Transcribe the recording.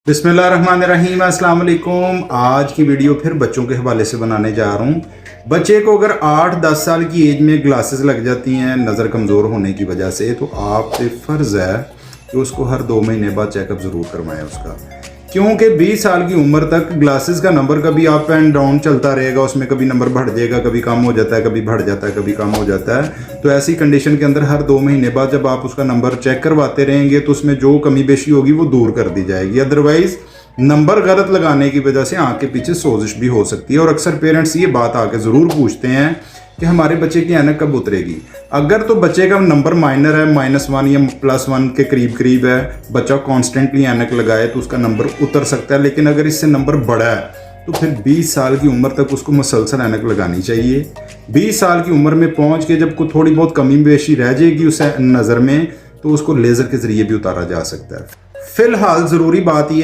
बिस्मिल्लाहिर्रहमानिर्रहीम, अस्सलाम वालेकुम। आज की वीडियो फिर बच्चों के हवाले से बनाने जा रहा हूँ। बच्चे को अगर 8-10 साल की एज में ग्लासेस लग जाती हैं नज़र कमज़ोर होने की वजह से, तो आप पे फ़र्ज़ है कि उसको हर 2 महीने बाद चेकअप ज़रूर करवाएं उसका, क्योंकि 20 साल की उम्र तक ग्लासेस का नंबर कभी अप एंड डाउन चलता रहेगा। उसमें कभी नंबर बढ़ जाएगा, कभी कम हो जाता है, कभी बढ़ जाता है, कभी कम हो जाता है। तो ऐसी कंडीशन के अंदर हर 2 महीने बाद जब आप उसका नंबर चेक करवाते रहेंगे तो उसमें जो कमी बेशी होगी वो दूर कर दी जाएगी। अदरवाइज नंबर गलत लगाने की वजह से आँख के पीछे सोजिश भी हो सकती है। और अक्सर पेरेंट्स ये बात आके ज़रूर पूछते हैं कि हमारे बच्चे की ऐनक कब उतरेगी। अगर तो बच्चे का नंबर माइनर है, -1 या +1 के करीब है, बच्चा कॉन्स्टेंटली ऐनक लगाए तो उसका नंबर उतर सकता है। लेकिन अगर इससे नंबर बड़ा है तो फिर 20 साल की उम्र तक उसको मुसलसल ऐनक लगानी चाहिए। 20 साल की उम्र में पहुंच के जब कोई थोड़ी बहुत कमी बेशी रह जाएगी उस नज़र में, तो उसको लेज़र के ज़रिए भी उतारा जा सकता है। फ़िलहाल ज़रूरी बात यह